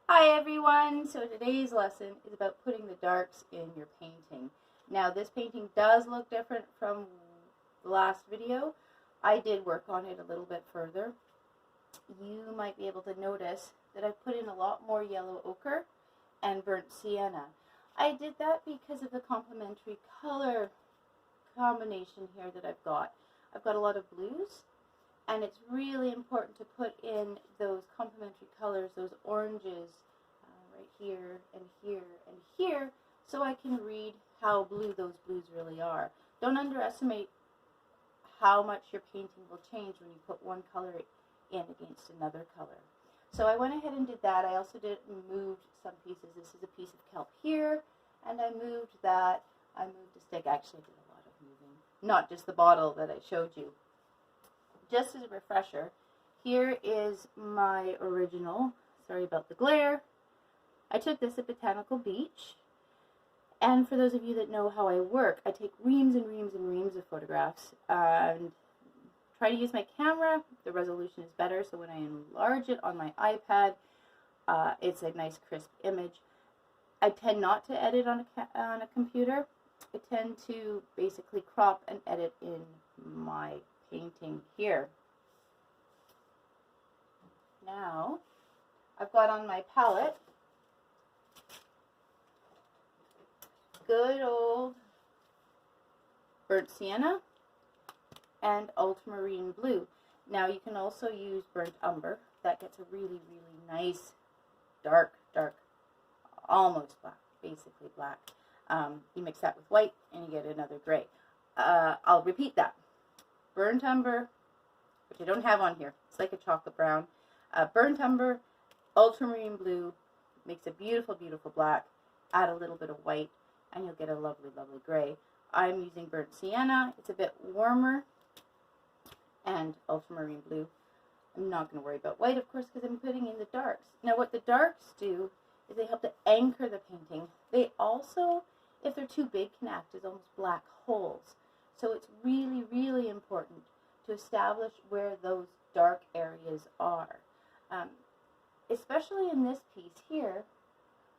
Hi everyone! So today's lesson is about putting the darks in your painting. Now this painting does look different from the last video. I did work on it a little bit further. You might be able to notice that I put in a lot more yellow ochre and burnt sienna. I did that because of the complementary color combination here that I've got. I've got a lot of blues, and it's really important to put in those complementary colors, those oranges, right here and here and here, so I can read how blue those blues really are. Don't underestimate how much your painting will change when you put one color in against another color. So I went ahead and did that. I also moved some pieces. This is a piece of kelp here, and I moved that. I moved a stick. Actually, I did a lot of moving, not just the bottle that I showed you. Just as a refresher, here is my original. Sorry about the glare. I took this at Botanical Beach, and for those of you that know how I work, I take reams and reams and reams of photographs and try to use my camera. The resolution is better, so when I enlarge it on my iPad, it's a nice crisp image. I tend not to edit on a computer. I tend to basically crop and edit in my painting here. Now, I've got on my palette good old burnt sienna and ultramarine blue. Now you can also use burnt umber. That gets a really, really nice dark, almost black, basically black. You mix that with white and you get another gray. I'll repeat that. Burnt umber, which I don't have on here. It's like a chocolate brown. Burnt umber, ultramarine blue, makes a beautiful, beautiful black. Add a little bit of white, and you'll get a lovely, lovely gray. I'm using burnt sienna. It's a bit warmer, and ultramarine blue. I'm not going to worry about white, of course, because I'm putting in the darks. Now, what the darks do is they help to anchor the painting. They also, if they're too big, can act as almost black holes. So it's really, really important to establish where those dark areas are. Especially in this piece here,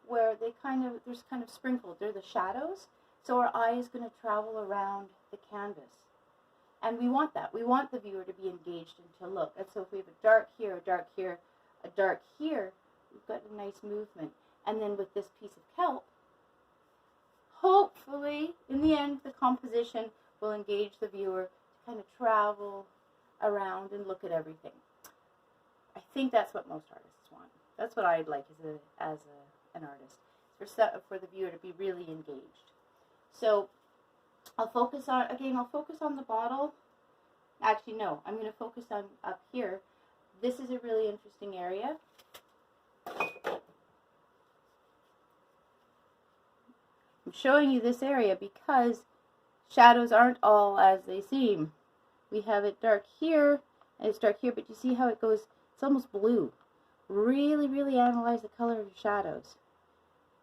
where they're kind of sprinkled. They're the shadows, so our eye is going to travel around the canvas. And we want that. We want the viewer to be engaged and to look. And so if we have a dark here, a dark here, a dark here, we've got a nice movement. And then with this piece of kelp, hopefully, in the end, the composition will engage the viewer to kind of travel around and look at everything. I think that's what most artists want. That's what I'd like as an artist, for the viewer to be really engaged. So I'll focus on the bottle. Actually, no, I'm going to focus on up here. This is a really interesting area. I'm showing you this area because shadows aren't all as they seem. We have it dark here, and it's dark here, but you see how it goes, it's almost blue. Really, really analyze the color of your shadows.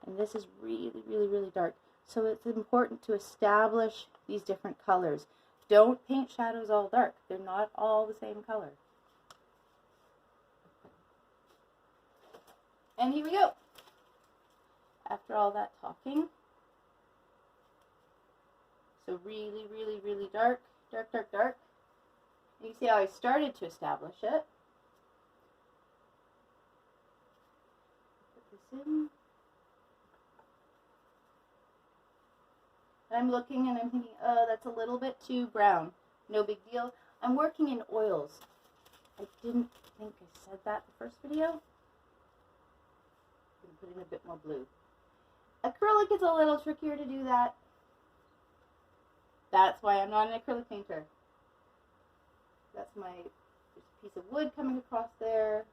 And this is really, really, really dark. So it's important to establish these different colors. Don't paint shadows all dark. They're not all the same color. And here we go. After all that talking. So really, really, really dark, dark, dark, dark. You can see how I started to establish it. Put this in. And I'm looking and I'm thinking, oh, that's a little bit too brown. No big deal. I'm working in oils. I didn't think I said that the first video. I'm going to put in a bit more blue. Acrylic is a little trickier to do that. That's why I'm not an acrylic painter. There's a piece of wood coming across there.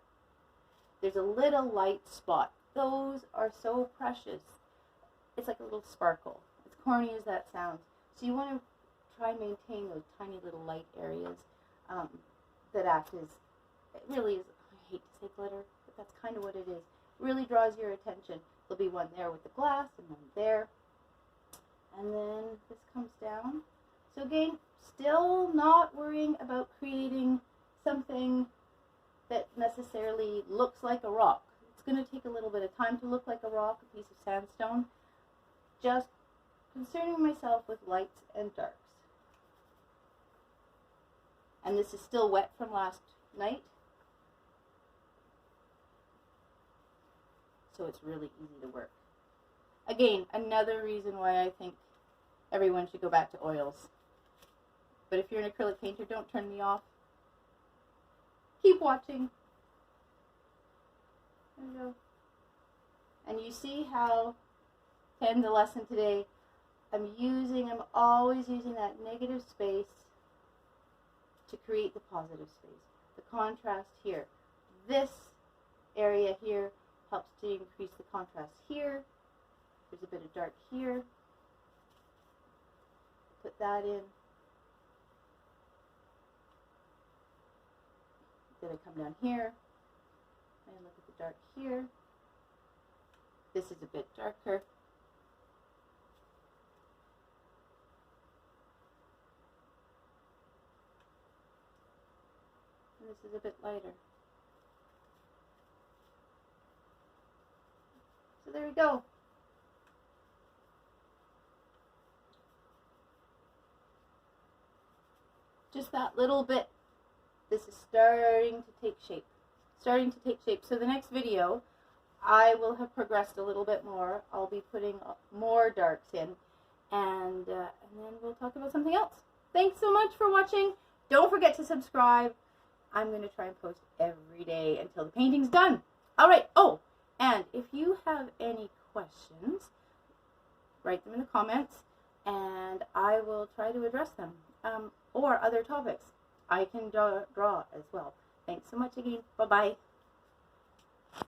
There's a little light spot. Those are so precious. It's like a little sparkle. As corny as that sounds. So you want to try and maintain those tiny little light areas that act as, it really is, I hate to say glitter, but that's kind of what it is. It really draws your attention. There'll be one there with the glass and one there. And then this comes down. So again, still not worrying about creating something that necessarily looks like a rock. It's going to take a little bit of time to look like a rock, a piece of sandstone. Just concerning myself with lights and darks. And this is still wet from last night, so it's really easy to work. Again, another reason why I think everyone should go back to oils. But if you're an acrylic painter, don't turn me off. Keep watching. There we go. And you see how, to end the lesson today, I'm always using that negative space to create the positive space. The contrast here. This area here helps to increase the contrast here. There's a bit of dark here. Put that in. Then I come down here and look at the dark here. This is a bit darker. And this is a bit lighter. So there we go. Just that little bit. This is starting to take shape. So the next video, I will have progressed a little bit more. I'll be putting more darks in, and then we'll talk about something else. Thanks so much for watching. Don't forget to subscribe. I'm going to try and post every day until the painting's done. All right. Oh, and if you have any questions, write them in the comments, and I will try to address them, or other topics. I can draw as well. Thanks so much again. Bye-bye.